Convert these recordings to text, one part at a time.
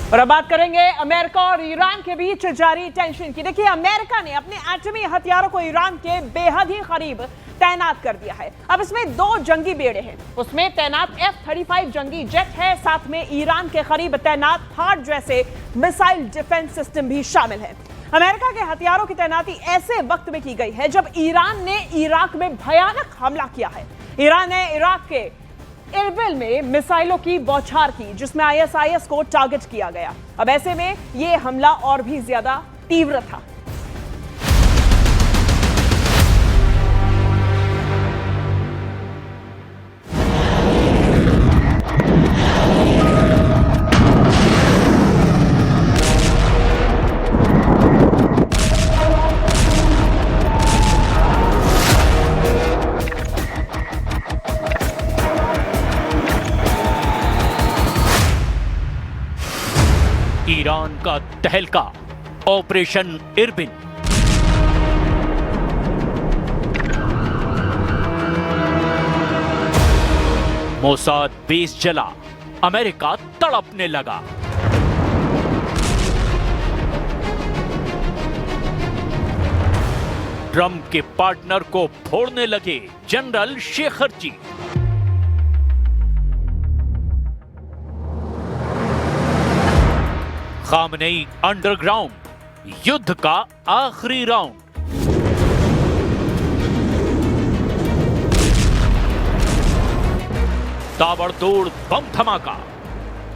और अब बात करेंगे अमेरिका और ईरान के बीच जारी टेंशन की। देखिए, अमेरिका ने अपने एटमी हथियारों को ईरान के बेहद ही करीब तैनात कर दिया है। अब इसमें 2 जंगी बेड़े हैं, उसमें तैनात F-35 जंगी जेट है, साथ में ईरान के करीब तैनात THAAD जैसे मिसाइल डिफेंस सिस्टम भी शामिल है। अमेरिका के हथियारों की तैनाती ऐसे वक्त में की गई है जब ईरान ने इराक में भयानक हमला किया है। ईरान ने इराक के इरबिल में मिसाइलों की बौछार की, जिसमें ISIS को टारगेट किया गया। अब ऐसे में यह हमला और भी ज्यादा तीव्र था। ईरान का तहलका, ऑपरेशन इरबिल। मोसाद बेस जला, अमेरिका तड़पने लगा। ट्रंप के पार्टनर को फोड़ने लगे जनरल शेखरजी। खामनेई अंडरग्राउंड, युद्ध का आखिरी राउंड। ताबड़तोड़ बम धमाका,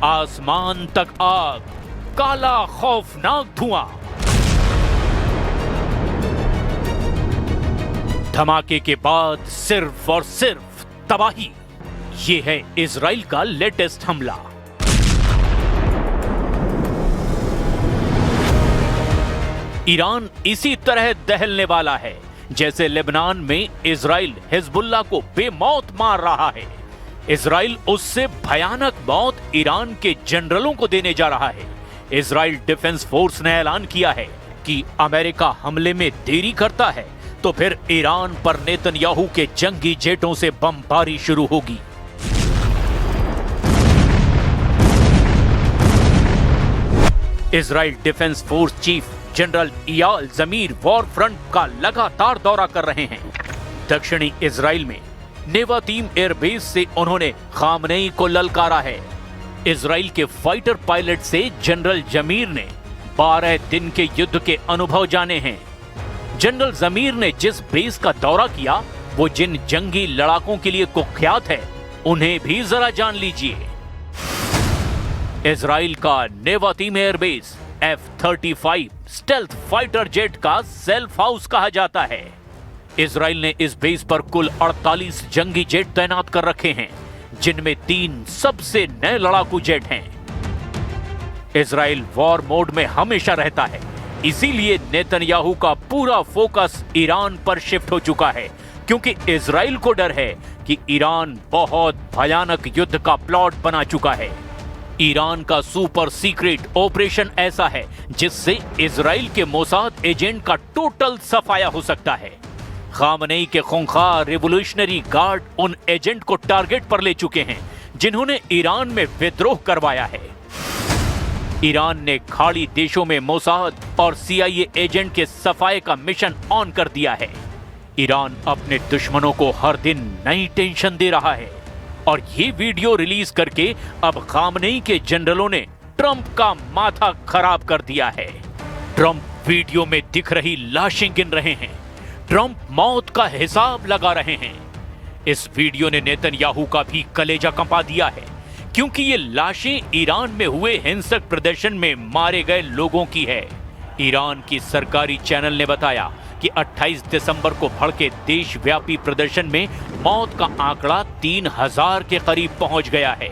आसमान तक आग, काला खौफनाक धुआं। धमाके के बाद सिर्फ और सिर्फ तबाही। ये है इजराइल का लेटेस्ट हमला। ईरान इसी तरह दहलने वाला है जैसे लेबनान में इजराइल हिजबुल्लाह को बेमौत मार रहा है। इजराइल उससे भयानक मौत ईरान के जनरलों को देने जा रहा है। इजराइल डिफेंस फोर्स ने ऐलान किया है कि अमेरिका हमले में देरी करता है तो फिर ईरान पर नेतन्याहू के जंगी जेटों से बमबारी शुरू होगी। Israel defence force chief general Eyal Zamir war front का लगातार दौरा कर रहे हैं। दक्षिणी इजराइल में नेवातीम एयरबेस से उन्होंने खामनेई को ललकारा है। इजराइल के फाइटर पायलट से जनरल जमीर ने 12 दिन के युद्ध के अनुभव जाने हैं। जनरल जमीर ने जिस बेस का दौरा किया वो जिन जंगी लड़ाकों के लिए कुख्यात है, उन्हें भी जरा जान लीजिए। इजराइल का Nevatim airbase F-35 stealth fighter jet का सेल्फ हाउस कहा जाता है। इजराइल ने इस बेस पर कुल 48 जंगी जेट तैनात कर रखे हैं, जिनमें 3 सबसे नए लड़ाकू जेट हैं। इजराइल वॉर मोड में हमेशा रहता है, इसीलिए नेतन्याहू का पूरा फोकस ईरान पर शिफ्ट हो चुका है, क्योंकि इजराइल को डर है कि ईरान बहुत भयानक युद्ध का प्लॉट बना चुका है। ईरान का सुपर सीक्रेट ऑपरेशन ऐसा है जिससे इजराइल के मोसाद एजेंट का टोटल सफाया हो सकता है। खामनेई के खूंखार रिवॉल्यूशनरी गार्ड उन एजेंट को टारगेट पर ले चुके हैं जिन्होंने ईरान में विद्रोह करवाया है। ईरान ने खाड़ी देशों में मोसाद और CIA एजेंट के सफाये का मिशन ऑन कर दिया है। ईरान अपने दुश्मनों को हर दिन नई टेंशन दे रहा है और ये वीडियो रिलीज करके अब खामनेई के जनरलों ने ट्रंप का माथा खराब कर दिया है। ट्रंप वीडियो में दिख रही लाशें गिन रहे हैं। ट्रंप मौत का हिसाब लगा रहे हैं। इस वीडियो ने नेतन्याहू का भी कलेजा कंपा दिया है, क्योंकि ये लाशें ईरान में हुए हिंसक प्रदर्शन में मारे गए लोगों की है। ईरान की सरकारी चैनल ने बताया कि 28 दिसंबर को भड़के देशव्यापी प्रदर्शन में मौत का आंकड़ा 3000 के करीब पहुंच गया है।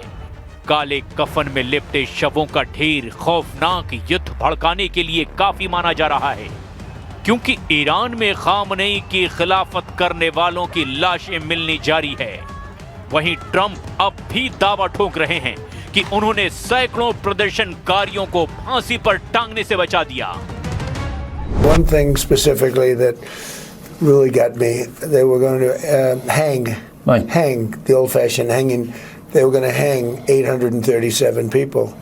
काले कफन में लिपटे शवों का ढेर खौफनाक युद्ध भड़काने के लिए काफी माना जा रहा है, क्योंकि ईरान में खामनेई की खिलाफत करने वालों की लाशें मिलनी जारी है। वहीं ट्रंप अब भी दावा ठोक रहे हैं कि उन्होंने सैकड़ों प्रदर्शनकारियों को फांसी पर टांगने से बचा दिया। One thing specifically that really got me, they were going to hang the old-fashioned hanging. They were going to hang 837 people.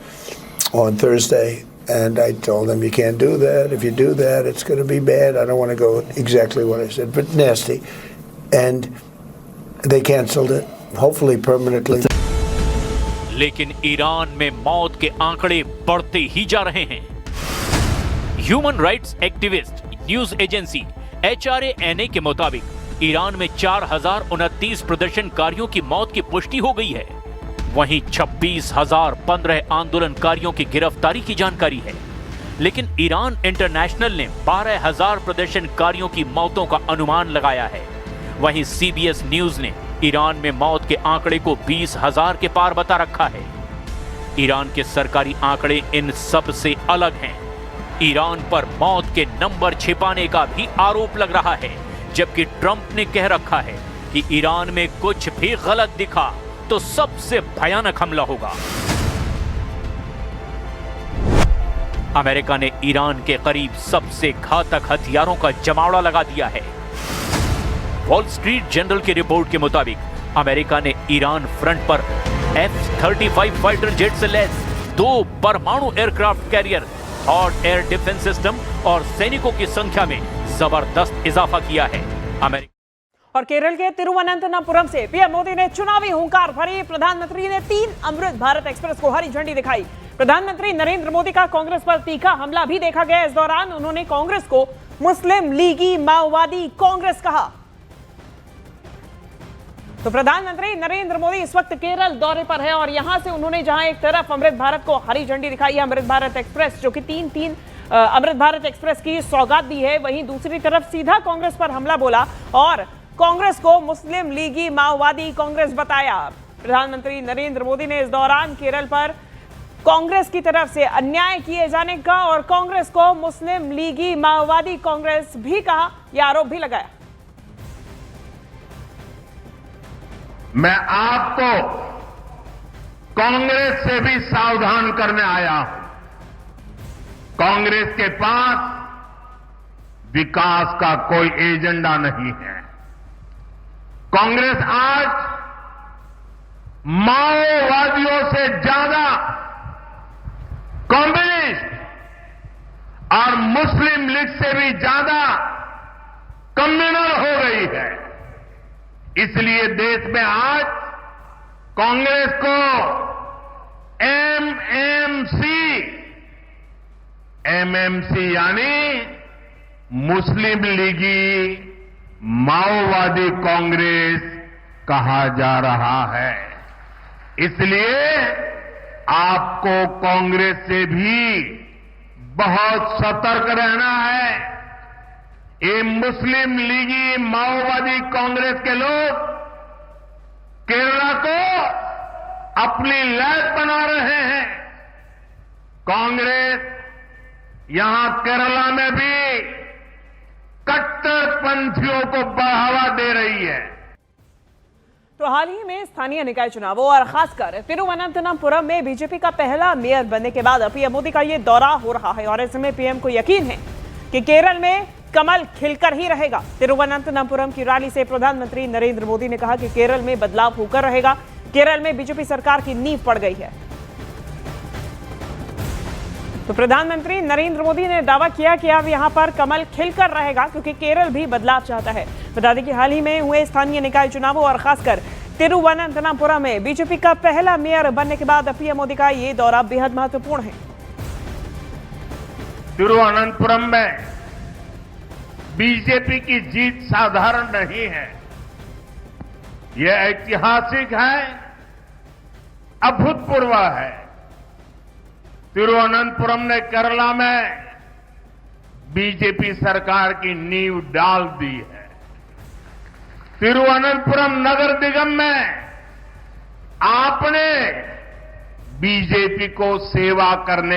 on Thursday, and I told them you can't do that. If you do that, it's going to be bad. I don't want to go exactly what I said, but nasty. And they canceled it, hopefully permanently. लेकिन Iran में मौत के आंकड़े बढ़ते ही जा रहे हैं। Human rights activist news agency HRANA के मुताबिक ईरान में 4029 प्रदर्शनकारियों की मौत की पुष्टि हो गई है। वहीं 26,015 आंदोलनकारियों की गिरफ्तारी की जानकारी है। लेकिन ईरान इंटरनेशनल ने 12,000 प्रदर्शनकारियों की मौतों का अनुमान लगाया है। वहीं CBS न्यूज ने ईरान में मौत के आंकड़े को 20,000 के पार बता रखा है। ईरान के सरकारी आंकड़े इन सब से अलग हैं। ईरान पर मौत के नंबर छिपाने का भी आरोप लग रहा है, जबकि ट्रंप ने कह रखा है कि ईरान में कुछ भी गलत दिखा तो सबसे भयानक हमला होगा। अमेरिका ने ईरान के करीब सबसे घातक हथियारों का जमावड़ा लगा दिया है। वॉल स्ट्रीट जर्नल की रिपोर्ट के मुताबिक अमेरिका ने ईरान फ्रंट पर F-35 फाइटर जेट से लैस 2 परमाणु aircraft carrier, hot air defence system और सैनिकों की संख्या में जबरदस्त इजाफा किया है। अमेरिका और केरल के तिरुवनंतपुरम से पीएम मोदी ने चुनावी हुंकार भरी। प्रधानमंत्री ने 3 अमृत भारत एक्सप्रेस को हरी झंडी दिखाई। प्रधानमंत्री नरेंद्र मोदी का कांग्रेस पर तीखा हमला भी देखा गया। इस दौरान उन्होंने कांग्रेस को मुस्लिम लीगी माओवादी कांग्रेस कहा। तो प्रधानमंत्री नरेंद्र मोदी इस वक्त केरल दौरे पर है और यहां से उन्होंने जहां एक तरफ अमृत भारत को हरी झंडी दिखाई है, अमृत भारत एक्सप्रेस जो कि 3 अमृत भारत एक्सप्रेस की सौगात दी है, वहीं दूसरी तरफ सीधा कांग्रेस पर हमला बोला और कांग्रेस को मुस्लिम लीगी माओवादी कांग्रेस बताया। प्रधानमंत्री नरेंद्र मोदी ने इस दौरान केरल पर कांग्रेस की तरफ से अन्याय किए जाने का और कांग्रेस को मुस्लिम लीगी माओवादी कांग्रेस भी कहा, यह आरोप भी लगाया। मैं आपको कांग्रेस से भी सावधान करने आया हूं। कांग्रेस के पास विकास का कोई एजेंडा नहीं है। कांग्रेस आज माओवादियों से ज्यादा कम्युनिस्ट और मुस्लिम लीग से भी ज्यादा कम्युनल हो गई है। इसलिए देश में आज कांग्रेस को एमएमसी यानी मुस्लिम लीगी माओवादी कांग्रेस कहा जा रहा है। इसलिए आपको कांग्रेस से भी बहुत सतर्क रहना है। ये मुस्लिम लीगी माओवादी कांग्रेस के लोग केरला को अपनी लैब बना रहे हैं। कांग्रेस यहां केरला में भी कट्टरपंथियों को बढ़ावा दे रही है। तो हाल ही में स्थानीय निकाय चुनावों और खासकर तिरुवनंतपुरम में बीजेपी का पहला मेयर बनने के बाद पीएम मोदी का यह दौरा हो रहा है और इसमें पीएम को यकीन है कि केरल में कमल खिलकर ही रहेगा। तिरुवनंतपुरम की रैली से प्रधानमंत्री नरेंद्र मोदी ने कहा कि केरल में बदलाव होकर रहेगा। केरल में बीजेपी सरकार की नींव पड़ गई है। तो प्रधानमंत्री नरेंद्र मोदी ने दावा किया कि अब यहां पर कमल खिलकर रहेगा क्योंकि केरल भी बदलाव चाहता है। बता दें कि हाल ही में हुए स्थानीय निकाय चुनावों और खासकर तिरुवनंतपुरम में बीजेपी का पहला मेयर बनने के बाद पीएम मोदी का यह दौरा बेहद महत्वपूर्ण है। तिरुवनंतपुरम में बीजेपी की जीत साधारण नहीं है। यह ऐतिहासिक है, अभूतपूर्व है। तिरुवनंतपुरम ने केरला में बीजेपी सरकार की नींव डाल दी है। तिरुवनंतपुरम नगर निगम में आपने बीजेपी को सेवा करने